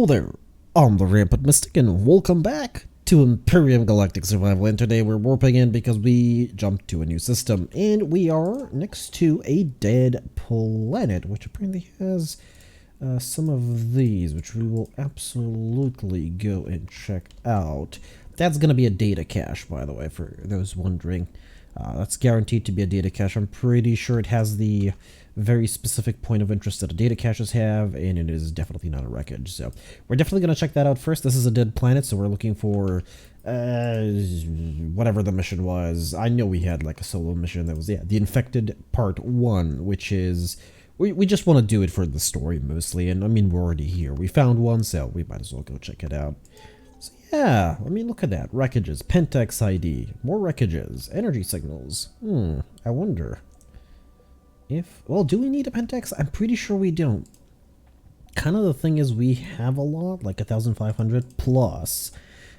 Hello there, I'm the Rampant Mystic and welcome back to Empyrion Galactic Survival, and today we're warping in because we jumped to a new system and we are next to a dead planet which apparently has some of these which we will absolutely go and check out. That's gonna be a data cache, by the way, for those wondering. That's guaranteed to be a data cache. I'm pretty sure it has the very specific point of interest that a data caches have, and it is definitely not a wreckage. So we're definitely going to check that out first. This is a dead planet, so we're looking for whatever the mission was. I know we had like a solo mission that was, yeah, the Infected Part 1, which is, we just want to do it for the story mostly, and I mean, we're already here. We found one, so we might as well go check it out. So yeah, I mean, look at that. Wreckages, Pentax ID, more wreckages, energy signals. I wonder if, well, do we need a Pentax? I'm pretty sure we don't. Kind of the thing is we have a lot, like 1,500 plus.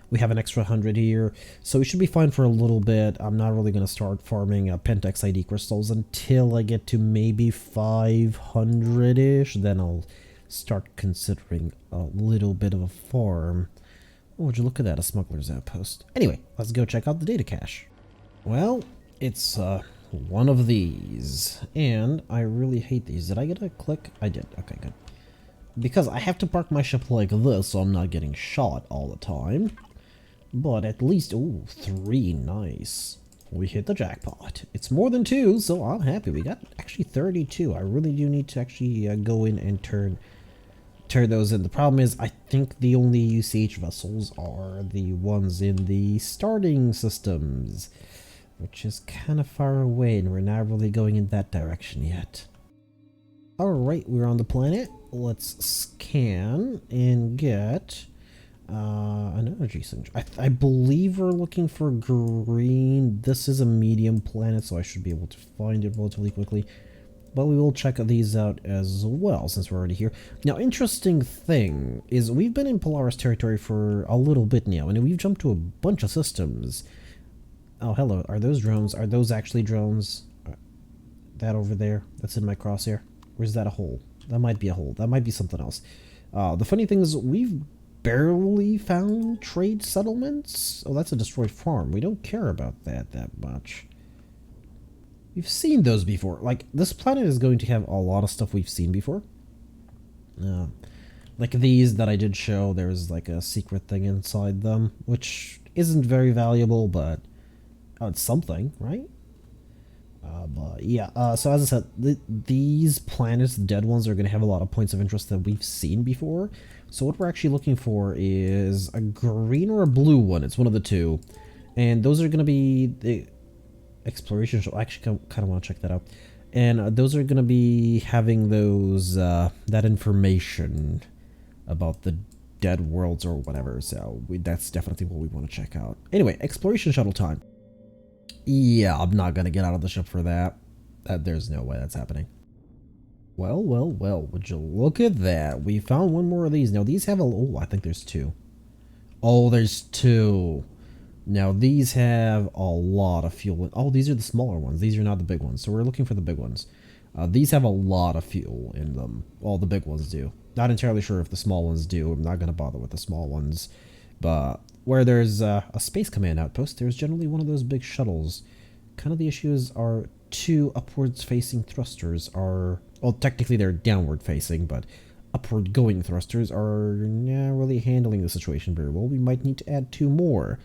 We have an extra 100 here, so we should be fine for a little bit. I'm not really going to start farming Pentax ID crystals until I get to maybe 500-ish. Then I'll start considering a little bit of a farm. Oh, would you look at that, a smuggler's outpost. Anyway, let's go check out the data cache. Well, it's one of these, and I really hate these. Did I get a click? I did. Okay, good. Because I have to park my ship like this, so I'm not getting shot all the time. But at least, ooh, 3, nice. We hit the jackpot. It's more than 2, so I'm happy. We got actually 32. I really do need to actually go in and turn those in. The problem is, I think the only UCH vessels are the ones in the starting systems, which is kind of far away, and we're not really going in that direction yet. Alright, we're on the planet. Let's scan and get an energy signature. I believe we're looking for green. This is a medium planet, so I should be able to find it relatively quickly. But we will check these out as well, since we're already here. Now, interesting thing is we've been in Polaris territory for a little bit now, and we've jumped to a bunch of systems. Oh, hello. Are those drones? Are those actually drones? That over there? That's in my crosshair? Or is that a hole? That might be a hole. That might be something else. The funny thing is, we've barely found trade settlements. Oh, that's a destroyed farm. We don't care about that much. We've seen those before. Like, this planet is going to have a lot of stuff we've seen before. Like these that I did show, there's like a secret thing inside them, which isn't very valuable, but it's something, right? But yeah, so as I said, these planets, the dead ones, are going to have a lot of points of interest that we've seen before. So what we're actually looking for is a green or a blue one. It's one of the two. And those are going to be the exploration show. I actually kind of want to check that out. And those are going to be having those, that information about the dead worlds or whatever. So that's definitely what we want to check out. Anyway, exploration shuttle time. Yeah, I'm not gonna get out of the ship for that. There's no way that's happening. Well, would you look at that? We found one more of these. Now, these have a... Oh, I think there's 2. Oh, there's 2. Now, these have a lot of fuel. Oh, these are the smaller ones. These are not the big ones. So we're looking for the big ones. These have a lot of fuel in them. All the big ones do. Not entirely sure if the small ones do. I'm not gonna bother with the small ones. But where there's a space command outpost, there's generally one of those big shuttles. Kind of the issue is our 2 upwards facing thrusters are, well, technically they're downward facing, but upward going thrusters are not really handling the situation very well. We might need to add 2 more.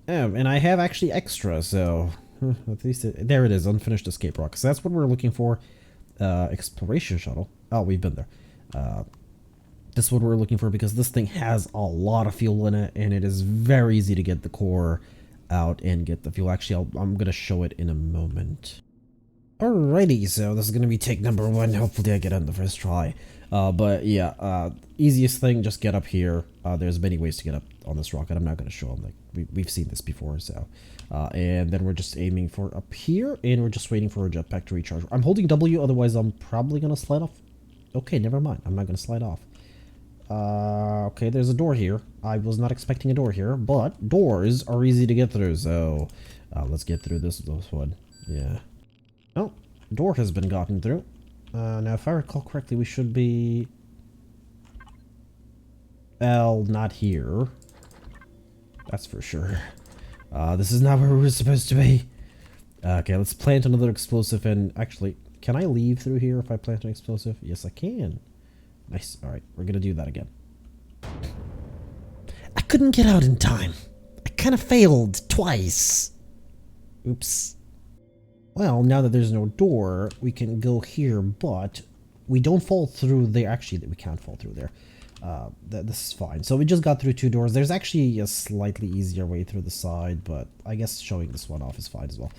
And I have actually extra, so at least there it is, unfinished escape rockets. So that's what we're looking for. Exploration shuttle. Oh, we've been there. This is what we're looking for because this thing has a lot of fuel in it, and it is very easy to get the core out and get the fuel. Actually, I'm going to show it in a moment. Alrighty, so this is going to be take number 1. Hopefully I get it on the first try. But yeah, easiest thing, just get up here. There's many ways to get up on this rocket. I'm not going to show them. Like we've seen this before, so. And then we're just aiming for up here, and we're just waiting for a jetpack to recharge. I'm holding W, otherwise I'm probably going to slide off. Okay, never mind. I'm not going to slide off. Okay, there's a door here. I was not expecting a door here, but doors are easy to get through, so let's get through this one. Yeah. Oh, door has been gotten through. Now, if I recall correctly, we should be Well, not here. That's for sure. This is not where we're supposed to be. Okay, let's plant another explosive and actually, can I leave through here if I plant an explosive? Yes, I can. Nice. Alright, we're gonna do that again. I couldn't get out in time. I kind of failed twice. Oops. Well, now that there's no door, we can go here, but we don't fall through there. Actually, we can't fall through there. This is fine. So we just got through 2 doors. There's actually a slightly easier way through the side, but I guess showing this one off is fine as well.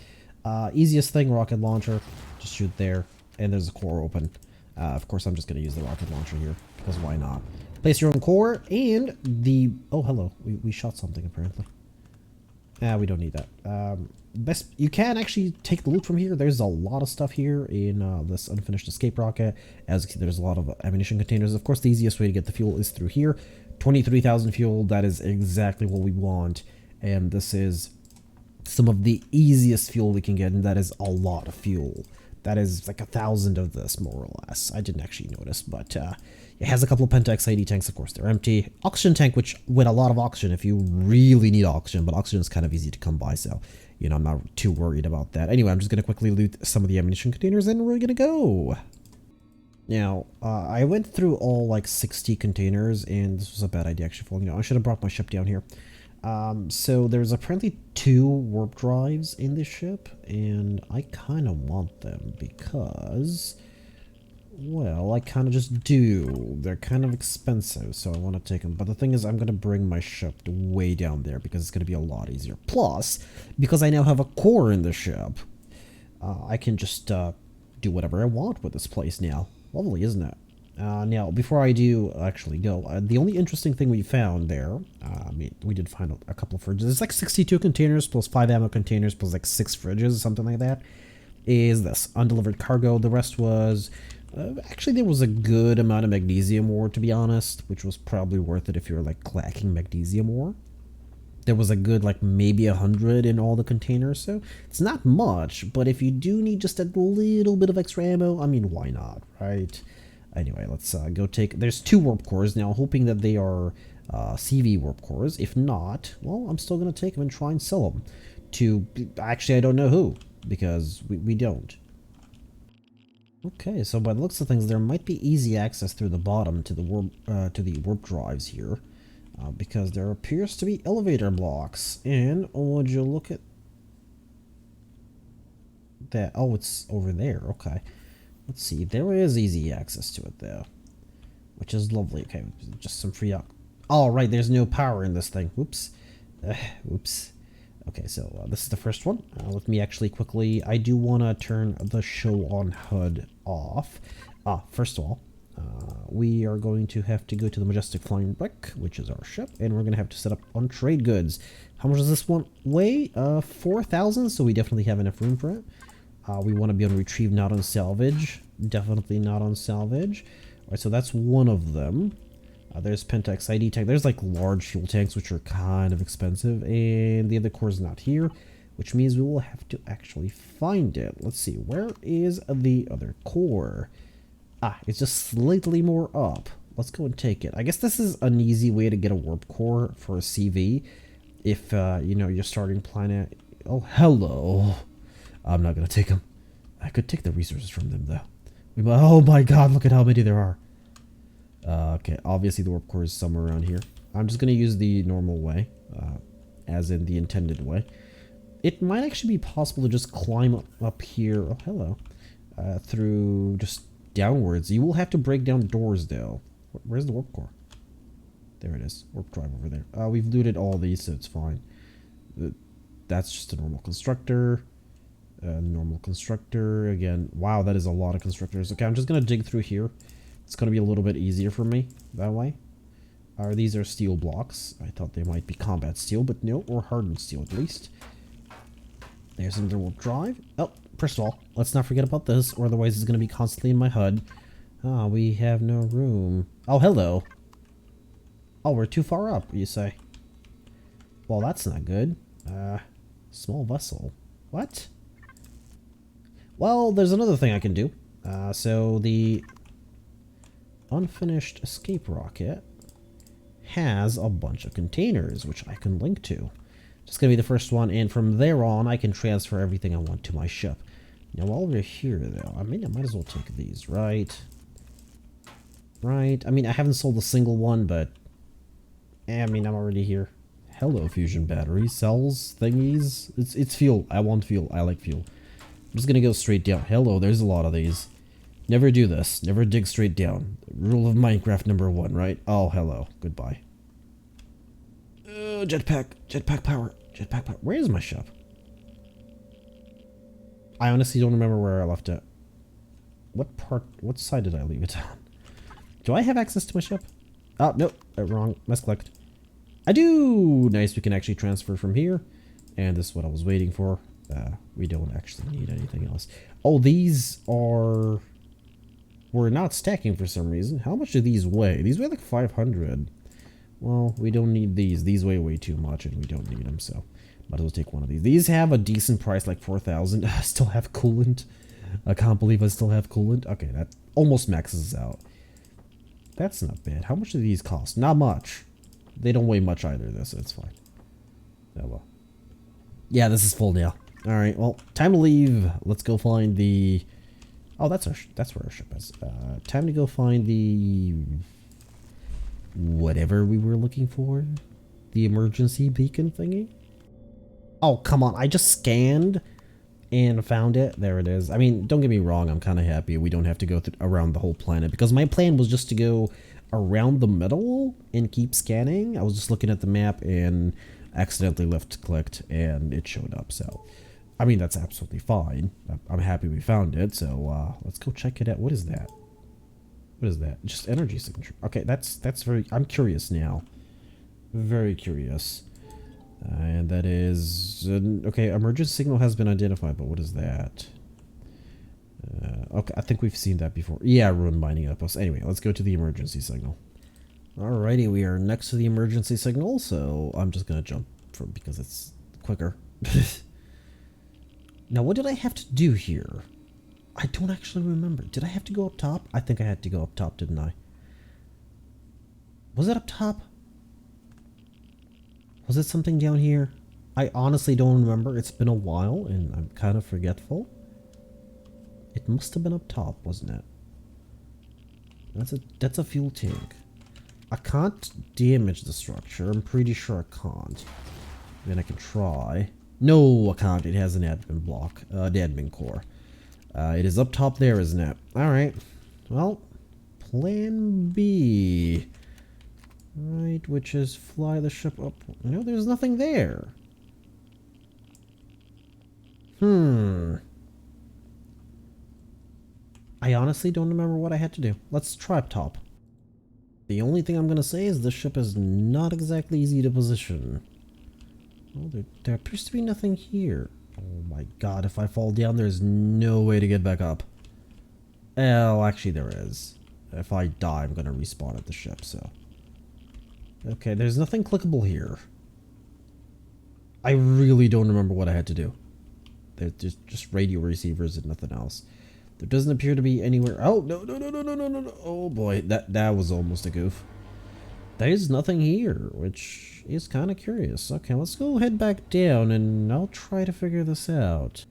Easiest thing, rocket launcher. Just shoot there, and there's a core open. Of course, I'm just going to use the rocket launcher here, because why not? Place your own core, and the... Oh, hello. We shot something, apparently. We don't need that. Best, you can actually take the loot from here. There's a lot of stuff here in this unfinished escape rocket. As you can see, there's a lot of ammunition containers. Of course, the easiest way to get the fuel is through here. 23,000 fuel, that is exactly what we want. And this is some of the easiest fuel we can get, and that is a lot of fuel. That is like 1,000 of this, more or less. I didn't actually notice, but it has a couple of Pentax ID tanks. Of course, they're empty. Oxygen tank, which with a lot of oxygen, if you really need oxygen, but oxygen is kind of easy to come by, so you know I'm not too worried about that. Anyway, I'm just gonna quickly loot some of the ammunition containers, and we're gonna go. Now, I went through all like 60 containers, and this was a bad idea actually falling down. I should have brought my ship down here. So there's apparently 2 warp drives in this ship, and I kind of want them because, well, I kind of just do. They're kind of expensive, so I want to take them. But the thing is, I'm going to bring my ship way down there because it's going to be a lot easier. Plus, because I now have a core in the ship, I can just do whatever I want with this place now. Lovely, isn't it? Now, before I do actually go, the only interesting thing we found there, I mean, we did find a couple of fridges. It's like 62 containers plus 5 ammo containers plus like 6 fridges, something like that, is this undelivered cargo. The rest was, actually there was a good amount of magnesium ore, to be honest, which was probably worth it if you're like clacking magnesium ore. There was a good like maybe 100 in all the containers, so it's not much, but if you do need just a little bit of extra ammo, I mean, why not, right? Anyway, let's go take... There's 2 warp cores now, hoping that they are CV warp cores. If not, well, I'm still going to take them and try and sell them to... Actually, I don't know who, because we don't. Okay, so by the looks of things, there might be easy access through the bottom to the warp drives here, because there appears to be elevator blocks. And would you look at that? Oh, it's over there. Okay. Let's see, there is easy access to it though, which is lovely. Okay, just some free oh, right, there's no power in this thing. Whoops. Whoops. Okay, so this is the first one. Let me actually quickly, I do want to turn the show on HUD off. First of all, we are going to have to go to the Majestic Flying Wreck, which is our ship, and we're going to have to set up on trade goods. How much does this one weigh? 4,000, so we definitely have enough room for it. We want to be on retrieve, not on salvage. Definitely not on salvage. Alright, so that's one of them. There's Pentax ID tank. There's like large fuel tanks, which are kind of expensive. And the other core is not here, which means we will have to actually find it. Let's see, where is the other core? It's just slightly more up. Let's go and take it. I guess this is an easy way to get a warp core for a CV. If, you know, you're starting planet... Oh, hello. I'm not going to take them. I could take the resources from them, though. Oh my god, look at how many there are. Okay, obviously the warp core is somewhere around here. I'm just going to use the normal way, as in the intended way. It might actually be possible to just climb up here. Oh, hello. Through just downwards. You will have to break down doors, though. Where's the warp core? There it is. Warp drive over there. We've looted all these, so it's fine. That's just a normal constructor. Normal constructor again. Wow, that is a lot of constructors. Okay, I'm just gonna dig through here. It's gonna be a little bit easier for me that way. These are steel blocks. I thought they might be combat steel, but no, or hardened steel at least. There's another warp drive. Oh, first of all, let's not forget about this, or otherwise it's gonna be constantly in my HUD. We have no room. Oh, hello. Oh, we're too far up, you say? Well, that's not good. Small vessel. What? Well, there's another thing I can do. So the unfinished escape rocket has a bunch of containers, which I can link to. Just gonna be the first one, and from there on, I can transfer everything I want to my ship. Now, while we're here, though, I might as well take these, right? Right? I mean, I haven't sold a single one, but... I mean, I'm already here. Hello, fusion battery. Cells, thingies. It's fuel. I want fuel. I like fuel. I'm just gonna go straight down. Hello, there's a lot of these. Never do this. Never dig straight down. Rule of Minecraft #1, right? Oh, hello. Goodbye. Jetpack. Jetpack power. Jetpack power. Where is my ship? I honestly don't remember where I left it. What side did I leave it on? Do I have access to my ship? Oh, nope. Wrong. Misclicked. I do! Nice, we can actually transfer from here. And this is what I was waiting for. We don't actually need anything else. Oh, these are... We're not stacking for some reason. How much do these weigh? These weigh like 500. Well, we don't need these. These weigh way too much and we don't need them, so... Might as well take one of these. These have a decent price, like 4,000. I still have coolant. I can't believe I still have coolant. Okay, that almost maxes out. That's not bad. How much do these cost? Not much. They don't weigh much either, though, so it's fine. Oh, well. Yeah, this is full now. Alright, well, time to leave. Let's go find the... Oh, that's where our ship is. Time to go find the... Whatever we were looking for. The emergency beacon thingy. Oh, come on. I just scanned and found it. There it is. I mean, don't get me wrong. I'm kind of happy we don't have to go around the whole planet, because my plan was just to go around the middle and keep scanning. I was just looking at the map and accidentally left-clicked and it showed up. So, I mean, that's absolutely fine. I'm happy we found it. So, let's go check it out. What is that? What is that? Just energy signature. Okay, that's very... I'm curious now. Very curious. And that is... okay, emergency signal has been identified, but what is that? Okay, I think we've seen that before. Yeah, ruin binding outpost. Anyway, let's go to the emergency signal. Alrighty, we are next to the emergency signal, so I'm just gonna jump from because it's quicker. Now, what did I have to do here? I don't actually remember. Did I have to go up top? I think I had to go up top, didn't I? Was it up top? Was it something down here? I honestly don't remember. It's been a while and I'm kind of forgetful. It must have been up top, wasn't it? That's a fuel tank. I can't damage the structure. I'm pretty sure I can't. I mean, I can try. No, I can't. It has an admin block. The admin core. It is up top there, isn't it? Alright. Well, plan B. Right, which is fly the ship up. No, there's nothing there. I honestly don't remember what I had to do. Let's try up top. The only thing I'm going to say is the ship is not exactly easy to position. Well, there appears to be nothing here. Oh my god, if I fall down, there's no way to get back up. Well, actually there is. If I die, I'm going to respawn at the ship, so... Okay, there's nothing clickable here. I really don't remember what I had to do. There's just radio receivers and nothing else. There doesn't appear to be anywhere... Oh, no. Oh boy, that was almost a goof. There's nothing here, which is kind of curious. Okay, let's go head back down and I'll try to figure this out.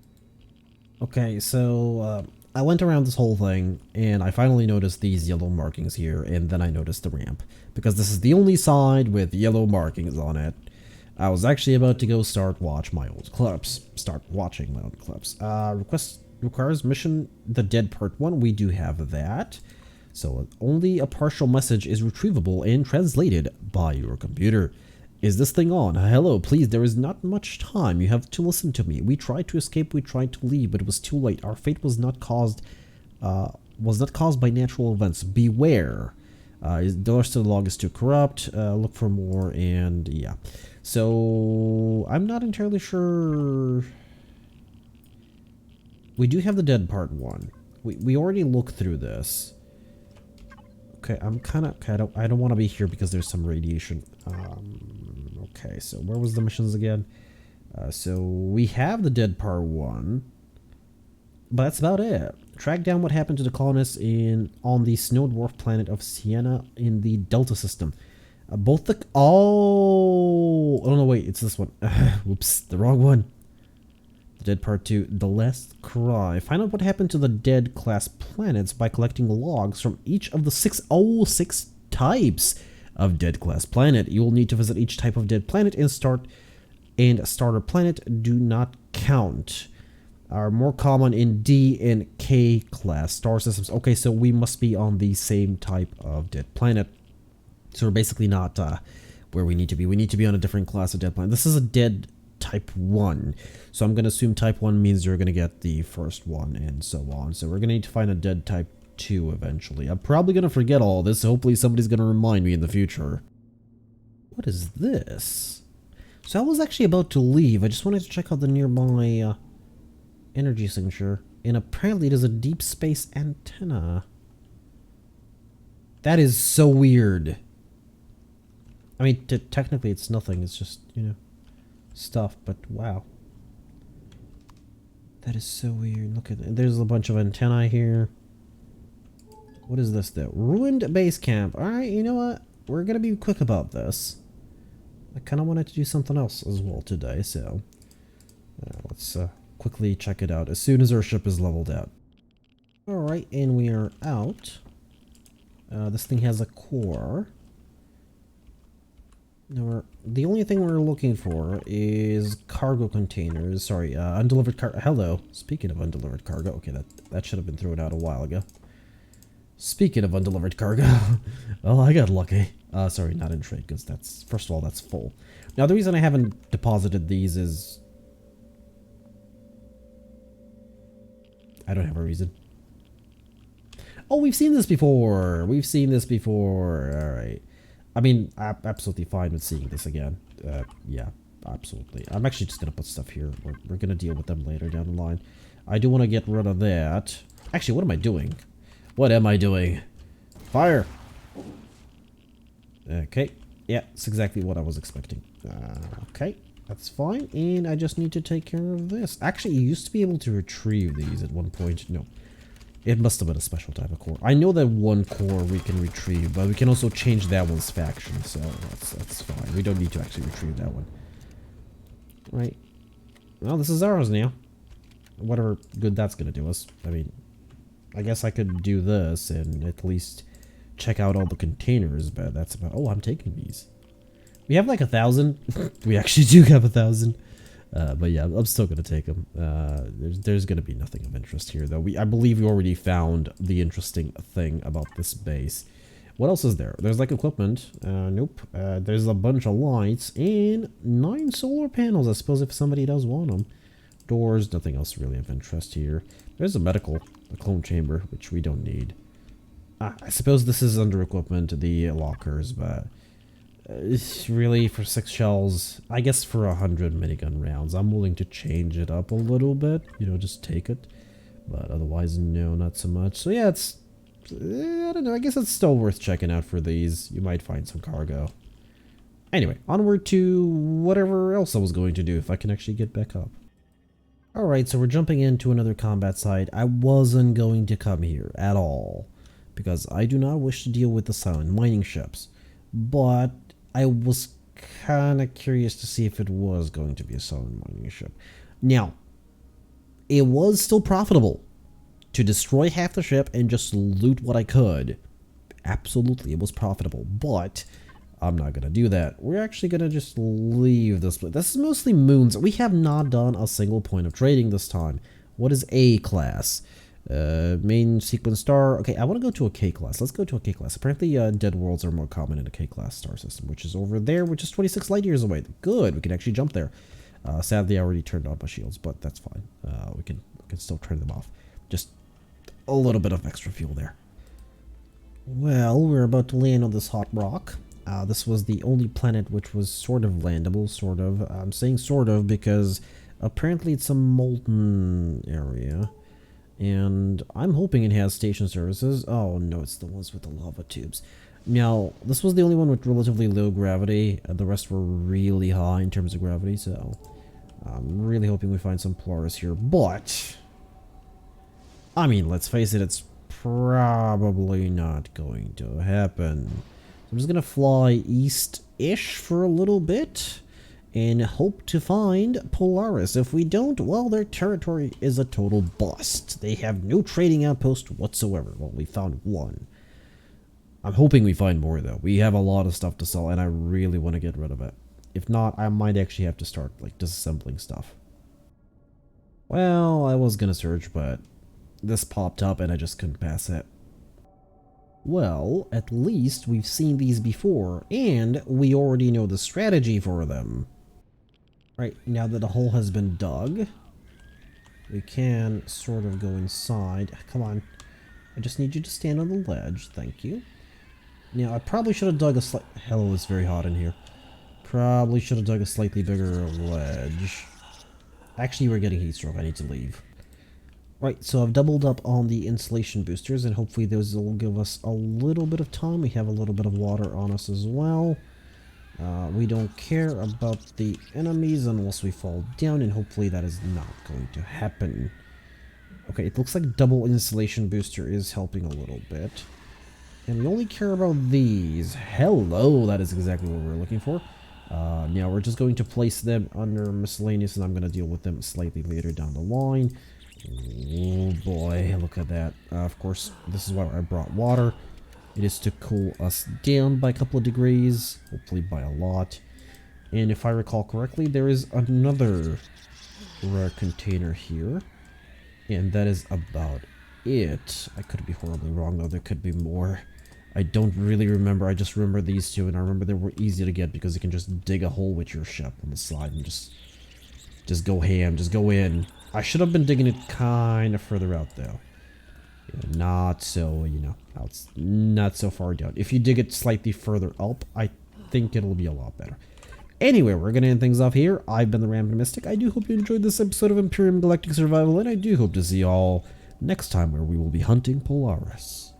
Okay, so I went around this whole thing and I finally noticed these yellow markings here, and then I noticed the ramp, because this is the only side with yellow markings on it. I was actually about to go start watching my old clips. Requires mission the dead part 1. We do have that. So only a partial message is retrievable and translated by your computer. Is this thing on? Hello, please, there is not much time. You have to listen to me. We tried to escape, we tried to leave, but it was too late. Our fate was not caused by natural events. Beware. The rest of the log is too corrupt. Look for more, and yeah. So I'm not entirely sure. We do have the dead part 1. We already looked through this. Okay, I'm kind of... Okay, I don't want to be here because there's some radiation. Okay, so where was the missions again? So we have the dead part 1. But that's about it. Track down what happened to the colonists on the snow dwarf planet of Sienna in the Delta system. Both the... Oh! Oh, no, wait. It's this one. Whoops. The wrong one. The Dead Part 2. The Last Cry. Find out what happened to the dead class planets by collecting logs from each of the six types of dead class planet. You will need to visit each type of dead planet and starter planet do not count. Are more common in D and K class star systems. Okay, so we must be on the same type of dead planet. So we're basically not where we need to be. We need to be on a different class of dead planet. This is a dead type 1. So I'm going to assume type 1 means you're going to get the first one and so on. So we're going to need to find a dead type 2 eventually. I'm probably going to forget all this. So hopefully somebody's going to remind me in the future. What is this? So I was actually about to leave. I just wanted to check out the nearby energy signature. And apparently there's a deep space antenna. That is so weird. I mean, technically it's nothing. It's just, you know, stuff. But wow. That is so weird. Look at it. There's a bunch of antennae here. What is this though? Ruined base camp. Alright, you know what? We're going to be quick about this. I kind of wanted to do something else as well today, so let's quickly check it out as soon as our ship is leveled out. Alright, and we are out. This thing has a core. Now the only thing we're looking for is cargo containers. Sorry, undelivered cargo. Hello. Speaking of undelivered cargo. Okay, that should have been thrown out a while ago. Speaking of undelivered cargo. Well, I got lucky. Sorry, not in trade, because that's... First of all, that's full. Now, the reason I haven't deposited these is... I don't have a reason. Oh, we've seen this before! We've seen this before. Alright. I mean, I'm absolutely fine with seeing this again. Yeah, absolutely. I'm actually just going to put stuff here. We're going to deal with them later down the line. I do want to get rid of that. Actually, what am I doing? What am I doing? Fire! Okay. Yeah, it's exactly what I was expecting. Okay, that's fine. And I just need to take care of this. Actually, you used to be able to retrieve these at one point. No. It must have been a special type of core. I know that one core we can retrieve, but we can also change that one's faction, so that's fine. We don't need to actually retrieve that one. Right. Well, this is ours now. Whatever good that's going to do us. I mean, I guess I could do this and at least check out all the containers, but that's about... Oh, I'm taking these. We have like 1,000. We actually do have 1,000. But yeah, I'm still going to take them. There's going to be nothing of interest here, though. I believe we already found the interesting thing about this base. What else is there? There's like equipment. Nope. There's a bunch of lights and 9 solar panels. I suppose if somebody does want them. Doors, nothing else really of interest here. There's a clone chamber, which we don't need. I suppose this is under equipment, the lockers, but it's really for 6 shells. I guess for 100 minigun rounds. I'm willing to change it up a little bit, you know, just take it. But otherwise, no, not so much. So yeah, it's, I don't know, I guess it's still worth checking out for these. You might find some cargo. Anyway, onward to whatever else I was going to do, if I can actually get back up. Alright, so we're jumping into another combat site. I wasn't going to come here at all, because I do not wish to deal with the silent mining ships. But I was kind of curious to see if it was going to be a silent mining ship. Now, it was still profitable to destroy half the ship and just loot what I could. Absolutely, it was profitable, but I'm not going to do that. We're actually going to just leave this place. This is mostly moons. We have not done a single point of trading this time. What is A class? Main sequence star. Okay, I want to go to a K class. Let's go to a K class. Apparently, dead worlds are more common in a K class star system, which is over there, which is 26 light years away. Good, we can actually jump there. Sadly, I already turned on my shields, but that's fine. We can still turn them off. Just a little bit of extra fuel there. Well, we're about to land on this hot rock. This was the only planet which was sort of landable, sort of. I'm saying sort of because apparently it's a molten area. And I'm hoping it has station services. Oh no, it's the ones with the lava tubes. Now, this was the only one with relatively low gravity. The rest were really high in terms of gravity, so I'm really hoping we find some Polaris here. But, I mean, let's face it, it's probably not going to happen. I'm just gonna fly east-ish for a little bit and hope to find Polaris. If we don't, well, their territory is a total bust. They have no trading outpost whatsoever. Well, we found one. I'm hoping we find more, though. We have a lot of stuff to sell, and I really want to get rid of it. If not, I might actually have to start, like, disassembling stuff. Well, I was gonna search, but this popped up, and I just couldn't pass it. Well, at least we've seen these before, and we already know the strategy for them. Right, now that the hole has been dug, we can sort of go inside. Come on. I just need you to stand on the ledge. Thank you. Now, I probably should have dug a Hell, it's very hot in here. Probably should have dug a slightly bigger ledge. Actually, we're getting heat stroke. I need to leave. Right, so I've doubled up on the insulation boosters, and hopefully those will give us a little bit of time. We have a little bit of water on us as well. We don't care about the enemies unless we fall down, and hopefully that is not going to happen. Okay, it looks like double insulation booster is helping a little bit. And we only care about these. Hello, that is exactly what we're looking for. Now we're just going to place them under miscellaneous, and I'm going to deal with them slightly later down the line. Oh boy, look at that. Of course, this is why I brought water. It is to cool us down by a couple of degrees, hopefully by a lot. And if I recall correctly, there is another rare container here. And that is about it. I could be horribly wrong, though. There could be more. I don't really remember. I just remember these two, and I remember they were easy to get because you can just dig a hole with your ship on the side and just go ham, just go in. I should have been digging it kind of further out, though. Not so, not so far down. If you dig it slightly further up, I think it'll be a lot better. Anyway, we're going to end things off here. I've been the Rampant Mystic. I do hope you enjoyed this episode of Empyrion Galactic Survival, and I do hope to see you all next time where we will be hunting Polaris.